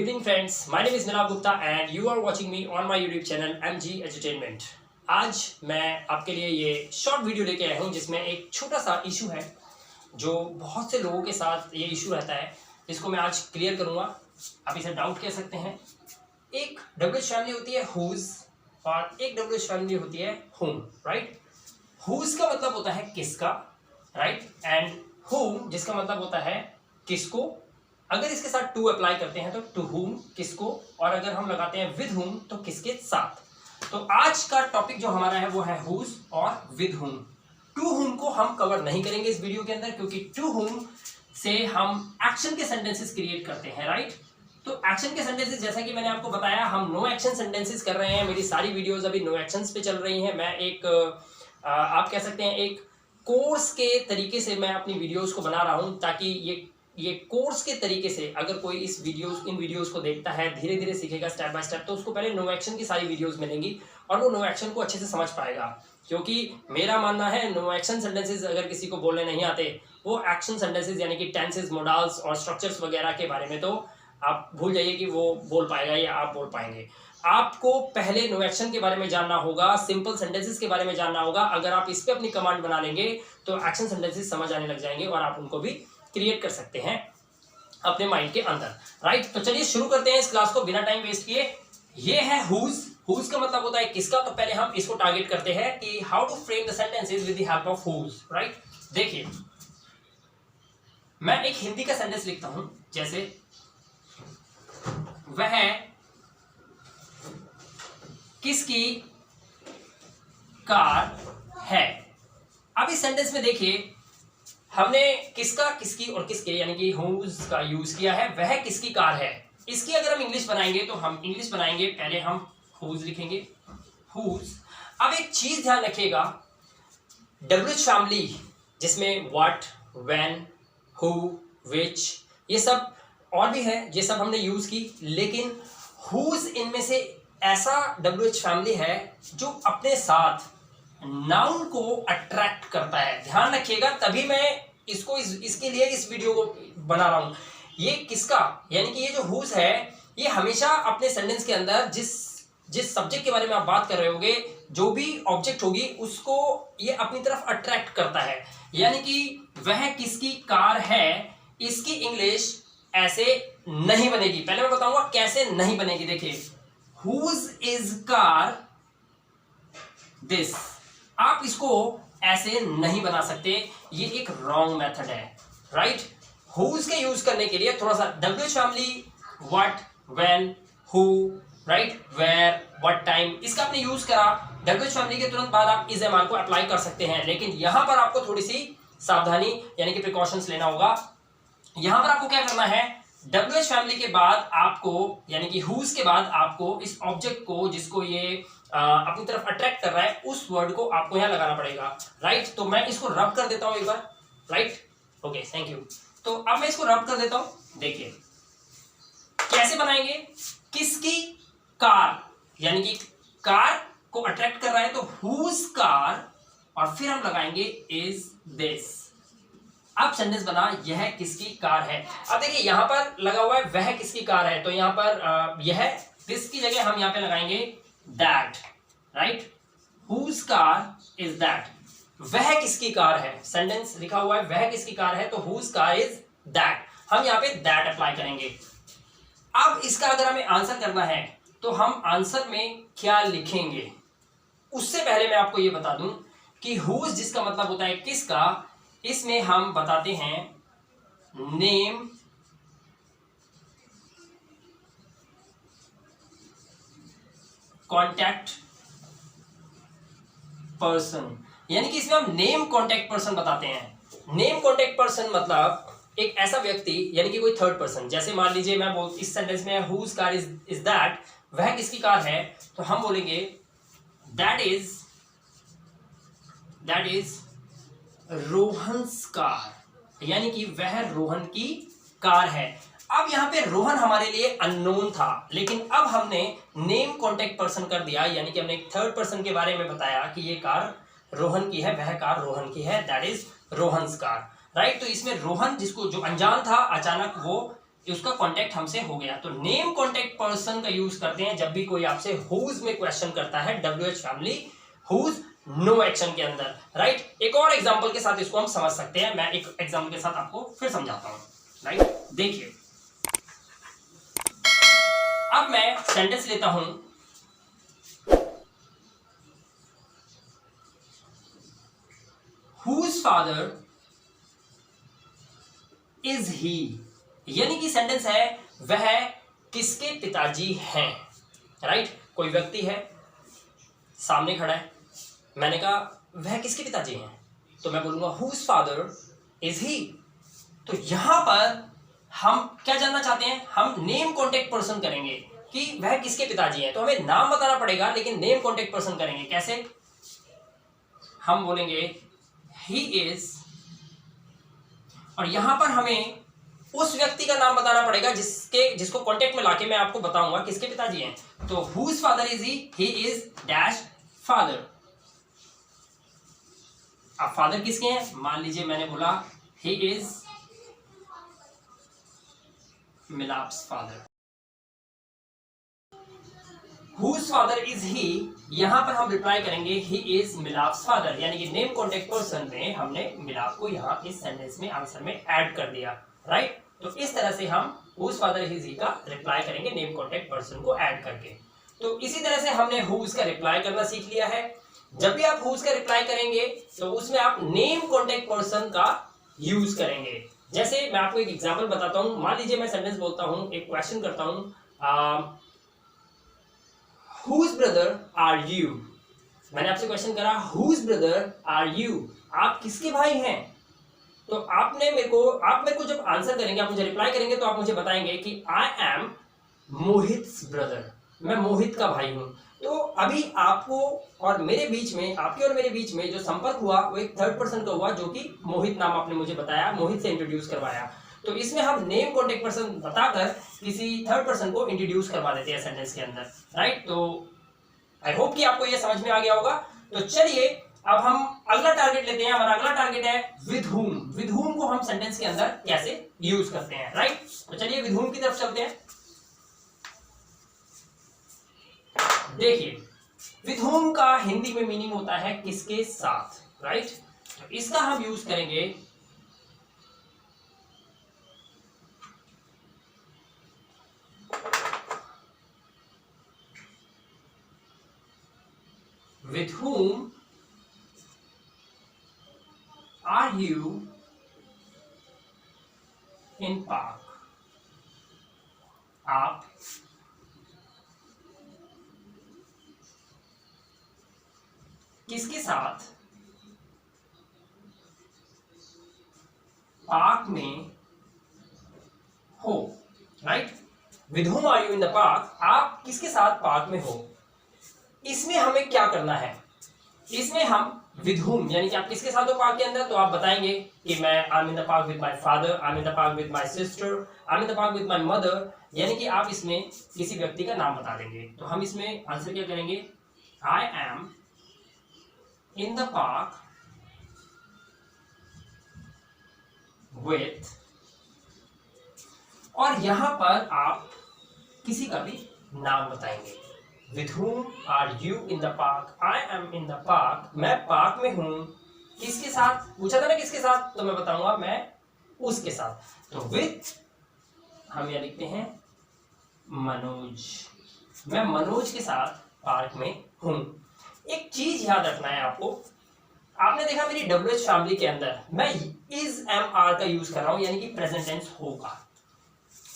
evening friends, my name is Nirav Gupta and you are watching me on my YouTube channel MG Entertainment। आज मैं आपके लिए ये short video लेके आया हूँ जिसमें एक छोटा सा इशू है जो बहुत से लोगों के साथ ये इशू रहता है, जिसको मैं आज क्लियर करूँगा। आप इसे डाउट कह सकते हैं। एक WH फैमिली होती है whose और एक WH फैमिली होती है whom, राइट। whose का मतलब होता है किसका, राइट, एंड whom जिसका मतलब होता है किसको। अगर इसके साथ टू अप्लाई करते हैं तो टू whom किसको, और अगर हम लगाते हैं with whom तो किसके साथ। तो आज का टॉपिक जो हमारा है वो है whose और with whom। टू whom को हम कवर नहीं करेंगे इस वीडियो के अंदर, क्योंकि टू whom से हम एक्शन के सेंटेंसेस क्रिएट करते हैं, राइट। तो एक्शन के सेंटेंसेस, जैसा कि मैंने आपको बताया, हम नो एक्शन सेंटेंसेस कर रहे हैं। मेरी सारी वीडियोस अभी नो एक्शंस पे चल रही हैं। मैं एक आप कह सकते हैं एक कोर्स के तरीके से मैं अपनी वीडियोस को बना रहा हूं, ताकि ये कोर्स के तरीके से अगर कोई इन वीडियोस को देखता है, धीरे धीरे सीखेगा स्टेप बाय स्टेप, तो उसको पहले नो एक्शन की सारी वीडियोस मिलेंगी और वो नो एक्शन को अच्छे से समझ पाएगा। क्योंकि मेरा मानना है नो एक्शन सेंटेंसेस अगर किसी को बोलने नहीं आते, वो एक्शन सेंटेंसेस यानी कि टेंसेस, मोडाल्स और स्ट्रक्चर्स वगैरह के बारे में तो आप भूल जाइए कि वो बोल पाएगा या आप बोल पाएंगे। आपको पहले नो एक्शन के बारे में जानना होगा, सिंपल सेंटेंसेस के बारे में जानना होगा। अगर आप इस पे अपनी कमांड बना लेंगे तो एक्शन सेंटेंसेस समझ आने लग जाएंगे और आप उनको भी क्रिएट कर सकते हैं अपने माइंड के अंदर, राइट। तो चलिए शुरू करते हैं इस क्लास को बिना टाइम वेस्ट किए। ये है whose का मतलब होता है किसका। तो पहले हम इसको टारगेट करते हैं कि how to frame the sentences with the help of whose, right. देखिए, मैं एक हिंदी का सेंटेंस लिखता हूं, जैसे वह किसकी कार है। अब इस सेंटेंस में देखिए, हमने किसका, किसकी और किसके यानी कि whose का यूज किया है। वह किसकी कार है। इसकी अगर हम इंग्लिश बनाएंगे तो हम इंग्लिश बनाएंगे, पहले हम whose लिखेंगे, whose। अब एक चीज ध्यान रखिएगा, WH फैमिली जिसमें what, when, who, which ये सब और भी है, ये सब हमने यूज की, लेकिन whose इनमें से ऐसा WH फैमिली है जो अपने साथ नाउन को अट्रैक्ट करता है। ध्यान रखिएगा, तभी मैं इसको इसके लिए इस वीडियो को बना रहा हूं। ये किसका यानी कि ये जो whose है, ये हमेशा अपने सेंटेंस के अंदर जिस सब्जेक्ट के बारे में आप बात कर रहे होगे, जो भी ऑब्जेक्ट होगी उसको ये अपनी तरफ अट्रैक्ट करता है। यानी कि वह किसकी कार है, इसकी इंग्लिश ऐसे नहीं बनेगी। पहले मैं बताऊंगा कैसे नहीं बनेगी। देखिए, whose is car this, आप इसको ऐसे नहीं बना सकते, ये एक रॉन्ग मेथड है, राइट। whose के यूज करने के लिए थोड़ा सा WH family, what, when, who, right, where, what time, इसका आपने यूज करा। WH फैमिली के तुरंत बाद आप is MR को अप्लाई कर सकते हैं, लेकिन यहां पर आपको थोड़ी सी सावधानी यानी कि प्रिकॉशंस लेना होगा। यहां पर आपको क्या करना है, WH फैमिली के बाद आपको यानी कि whose के बाद आपको इस ऑब्जेक्ट को, जिसको ये अपनी तरफ अट्रैक्ट कर रहा है, उस वर्ड को आपको यहां लगाना पड़ेगा, राइट। तो मैं इसको रब कर देता हूं एक बार, राइट, ओके, थैंक यू। तो अब मैं इसको रब कर देता हूं। देखिए कैसे बनाएंगे, किसकी कार यानी कि कार को अट्रैक्ट कर रहा है तो whose कार, और फिर हम लगाएंगे is this। अब सेंटेंस बना, यह किसकी कार है। अब देखिए यहां पर लगा हुआ है वह किसकी कार है, तो यहां पर यह this की जगह हम यहां पे लगाएंगे that, right. whose car is that, वह किसकी कार है। सेंटेंस लिखा हुआ है वह किसकी कार है, तो whose car is that, हम यहां पे that अप्लाई करेंगे। अब इसका अगर हमें आंसर करना है तो हम आंसर में क्या लिखेंगे, उससे पहले मैं आपको यह बता दूं कि whose जिसका मतलब होता है किसका, इसमें हम बताते हैं नेम, कॉन्टैक्ट पर्सन, यानी कि इसमें हम नेम कॉन्टैक्ट पर्सन बताते हैं। नेम कॉन्टैक्ट पर्सन मतलब एक ऐसा व्यक्ति यानी कि कोई थर्ड पर्सन। जैसे मान लीजिए मैं इस सेंटेंस में whose car is that, वह किसकी कार है, तो हम बोलेंगे that is रोहन्स कार, यानी कि वह रोहन की कार है। अब यहां पे रोहन हमारे लिए अननोन था, लेकिन अब हमने नेम कॉन्टैक्ट पर्सन कर दिया, यानी कि हमने एक थर्ड पर्सन के बारे में बताया कि ये कार रोहन की है, वह कार रोहन की है, that is Rohan's car, right. तो इसमें रोहन जिसको जो अनजान था, अचानक वो उसका कांटेक्ट हमसे हो गया। तो नेम कांटेक्ट पर्सन का यूज करते हैं जब भी कोई आपसे हुज में क्वेश्चन करता है WH family whose no action के अंदर, राइट। एक और एग्जांपल के साथ इसको हम समझ सकते हैं। मैं एक एग्जांपल के साथ आपको फिर समझाता हूं, राइट। देखिए, अब मैं सेंटेंस लेता हूं, हुज फादर इज ही, यानी कि सेंटेंस है वह किसके पिताजी हैं, राइट। कोई व्यक्ति है सामने खड़ा है, मैंने कहा वह किसके पिताजी हैं, तो मैं बोलूंगा हुज फादर इज ही। तो यहां पर हम क्या जानना चाहते हैं, हम नेम कॉन्टेक्ट पर्सन करेंगे कि वह किसके पिताजी हैं। तो हमें नाम बताना पड़ेगा लेकिन नेम कॉन्टेक्ट पर्सन करेंगे कैसे, हम बोलेंगे ही इज, और यहां पर हमें उस व्यक्ति का नाम बताना पड़ेगा जिसको कांटेक्ट में लाके मैं आपको बताऊंगा किसके पिताजी हैं। तो whose father is he is dash father. अब फादर किसके हैं, मान लीजिए मैंने बोला he is Milap's father. Whose father is he, यहां पर हम रिप्लाई करेंगे ही इज मिलाप्स फादर, यानी कि नेम कॉन्टेक्ट पर्सन में हमने मिलाप को यहां इस सेंटेंस में आंसर में ऐड कर दिया, राइट। तो इस तरह से हम हुज फादर इज ही का रिप्लाई करेंगे नेम कॉन्टेक्ट पर्सन को ऐड करके। तो इसी तरह से हमने हुज का रिप्लाई करना सीख लिया है। जब भी आप हुज का रिप्लाई करेंगे तो उसमें आप नेम कॉन्टेक्ट पर्सन का यूज करेंगे। जैसे मैं आपको एक एग्जांपल बताता हूं, मान लीजिए मैं सेंटेंस बोलता हूं, एक क्वेश्चन करता हूं, Whose brother are you? मैंने आपसे क्वेश्चन करा Whose brother are you? आप किसके भाई हैं? तो आप मेरे को जब आंसर करेंगे, आप मुझे रिप्लाई करेंगे तो आप मुझे बताएंगे कि I am मोहित्स ब्रदर, मैं मोहित का भाई हूं। तो अभी आपको और मेरे बीच में, आपके और मेरे बीच में जो संपर्क हुआ वो एक थर्ड पर्सन का हुआ, जो कि मोहित नाम आपने मुझे बताया, मोहित से इंट्रोड्यूस करवाया। तो इसमें हम नेम कॉन्टेक्ट पर्सन बताकर किसी थर्ड पर्सन को इंट्रोड्यूस करवा देते हैं सेंटेंस के अंदर, राइट। तो आई होप कि आपको ये समझ में आ गया होगा। तो चलिए अब हम अगला टारगेट लेते हैं। हमारा अगला टारगेट है विद हुम। विद हुम को हम सेंटेंस के अंदर कैसे यूज करते हैं, राइट। तो चलिए विद हुम की तरफ चलते हैं। देखिए, विद हुम का हिंदी में मीनिंग होता है किसके साथ, राइट। तो इसका हम यूज करेंगे with whom are you in park? आप किसके साथ पार्क में हो, right. With whom are you in the park? आप किसके साथ पार्क में हो। इसमें हमें क्या करना है, इसमें हम विद whom यानी कि आप किसके साथ हो पार्क के अंदर, तो आप बताएंगे कि मैं I am in the park with my father, I am in the park with my sister, I am in the park with my mother, यानी कि आप इसमें किसी व्यक्ति का नाम बता देंगे। तो हम इसमें आंसर क्या करेंगे, I am in the park with, और यहां पर आप किसी का भी नाम बताएंगे। With whom are you in the park? I am in the park. मैं पार्क में हूं, किसके साथ पूछा था ना, किसके साथ, तो मैं बताऊंगा मैं उसके साथ। तो with हम यह लिखते हैं मनोज, मैं मनोज के साथ पार्क में हूं। एक चीज याद रखना है आपको, आपने देखा मेरी WH फैमिली के अंदर मैं is am are का यूज कर रहा हूं, यानी कि प्रेजेंट टेंस होगा,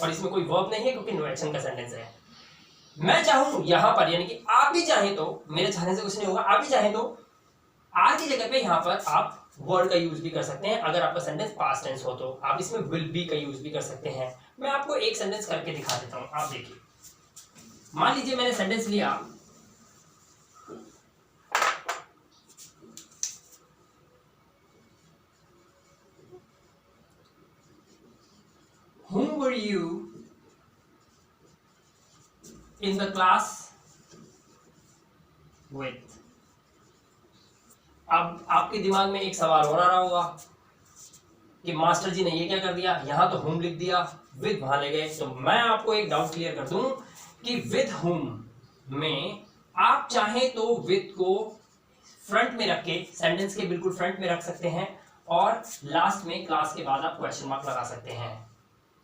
और इसमें कोई वर्ब नहीं है क्योंकि नो एक्शन का सेंटेंस है। मैं चाहूं यहां पर, यानी कि आप भी चाहें तो, मेरे चाहने से कुछ नहीं होगा, आप भी चाहें तो आर की जगह पे यहां पर आप वर्ड का यूज भी कर सकते हैं। अगर आपका सेंटेंस पास्ट टेंस हो तो आप इसमें विल बी का यूज भी कर सकते हैं। मैं आपको एक सेंटेंस करके दिखा देता हूं, आप देखिए। मान लीजिए मैंने सेंटेंस लिया, whom were you in the class with? अब आपके दिमाग में एक सवाल और आ रहा होगा कि मास्टर जी ने ये क्या कर दिया, यहां तो whom लिख दिया, विद वहां ले गए। तो मैं आपको एक डाउट क्लियर कर दूं कि विद हुम में आप चाहें तो विद को फ्रंट में रख के सेंटेंस के बिल्कुल फ्रंट में रख सकते हैं और लास्ट में क्लास के बाद आप क्वेश्चन मार्क लगा सकते हैं,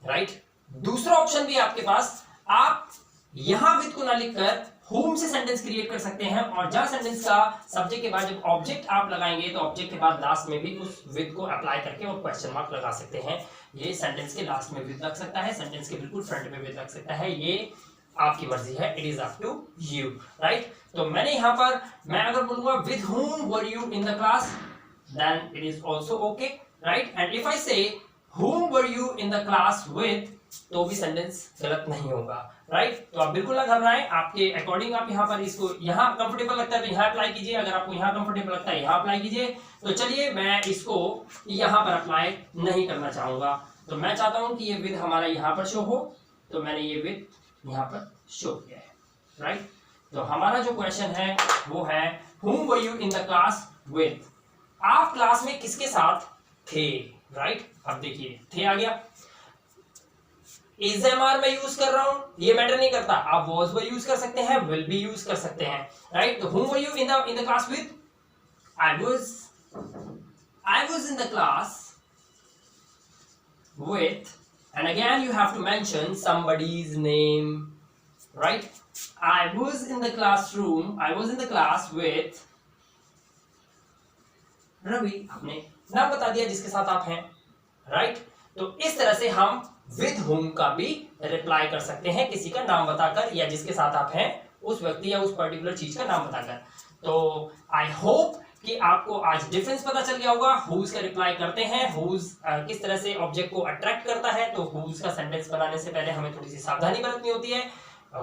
राइट। दूसरा ऑप्शन भी आपके पास, आप यहां विद को ना लिखकर होम से सेंटेंस क्रिएट कर सकते हैं और जहां सेंटेंस का सब्जेक्ट के बाद जब ऑब्जेक्ट आप लगाएंगे तो ऑब्जेक्ट के बाद लास्ट में भी उस विद को अप्लाई करके और क्वेश्चन मार्क लगा सकते हैं। ये सेंटेंस के लास्ट में विद लग सकता है, सेंटेंस के बिल्कुल फ्रंट में विद लग सकता है, ये आपकी मर्जी है, it is up to you, right. तो मैंने यहां पर मैं अगर बोलूंगा with whom were you in the class, then it is also okay, right? And if I say whom were you in the class with, तो भी सेंटेंस गलत नहीं होगा, राइट। तो आप बिल्कुल ना घबराएं, आपके अकॉर्डिंग आप यहाँ पर इसको यहाँ कंफर्टेबल लगता है तो यहाँ अप्लाई कीजिए, अगर आपको यहाँ कंफर्टेबल लगता है यहाँ अप्लाई कीजिए। तो चलिए मैं इसको यहाँ पर अप्लाई नहीं करना चाहूंगा, तो मैं चाहता हूं कि ये विद हमारा यहाँ पर शो हो, तो मैंने ये विद यहाँ पर शो किया है, राइट। तो हमारा जो क्वेश्चन है वो है whom were you in the class with, आप क्लास में किसके साथ थे, राइट। अब देखिए थे आ गया, इज एम आर मैं यूज कर रहा हूं, ये मैटर नहीं करता, आप वॉज वर यूज कर सकते हैं, विल बी यूज कर सकते हैं, राइट। तो whom were you in the class with, I was in the class with, and again you have to mention somebody's name, right? I was in the class with Ravi, आपने नाम बता दिया जिसके साथ आप हैं, राइट। तो इस तरह से हम विद whom का भी रिप्लाई कर सकते हैं, किसी का नाम बताकर या जिसके साथ आप हैं उस व्यक्ति या उस पर्टिकुलर चीज का नाम बताकर। तो आई होप कि आपको आज डिफरेंस पता चल गया होगा। हुज का रिप्लाई करते हैं, हुज किस तरह से ऑब्जेक्ट को अट्रैक्ट करता है, तो हुज का सेंटेंस बनाने से पहले हमें थोड़ी सी सावधानी बरतनी होती है।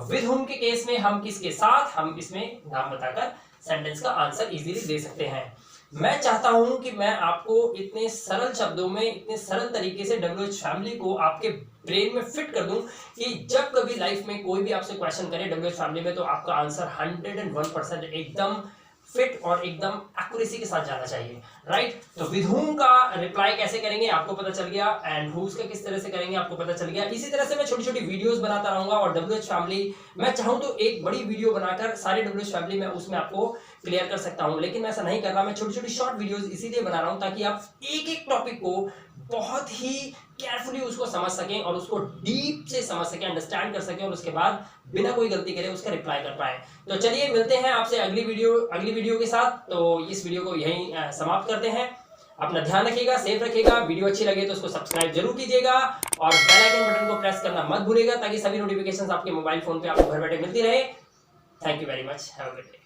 विद whom के केस में हम किसके साथ, हम इसमें नाम बताकर सेंटेंस का आंसर इजीली दे सकते हैं। मैं चाहता हूं कि मैं आपको इतने सरल शब्दों में, इतने सरल तरीके से WH फैमिली को आपके ब्रेन में फिट कर दूं कि जब कभी लाइफ में कोई भी आपसे क्वेश्चन करे WH फैमिली में, तो आपका आंसर 101% एकदम फिट और एकदम एक्यूरेसी के साथ जाना चाहिए, राइट। तो विद whom का रिप्लाई कैसे करेंगे आपको पता चल गया, एंड हुज का किस तरह से करेंगे आपको पता चल गया। इसी तरह से मैं छोटी छोटी वीडियोस बनाता रहूंगा और WH फैमिली, मैं चाहूं तो एक बड़ी वीडियो बनाकर सारे WH फैमिली में उसमें आपको क्लियर कर सकता हूं, लेकिन मैं ऐसा नहीं कर रहा। मैं छोटी छोटी शॉर्ट वीडियोस इसीलिए बना रहा हूं ताकि आप एक एक टॉपिक को बहुत ही केयरफुली उसको समझ सकें और उसको डीप से समझ सकें, अंडरस्टैंड कर सकें और उसके बाद बिना कोई गलती करे उसका रिप्लाई कर पाए। तो चलिए मिलते हैं आपसे अगली वीडियो के साथ। तो इस वीडियो को यहीं समाप्त करते हैं। अपना ध्यान रखिएगा, सेफ रखिएगा। वीडियो अच्छी लगे तो उसको सब्सक्राइब जरूर कीजिएगा और बेल आइकन बटन को प्रेस करना मत भूलिएगा ताकि सभी नोटिफिकेशंस आपके मोबाइल फोन पे आपको घर बैठे मिलती रहे। Thank you very much, have a good day.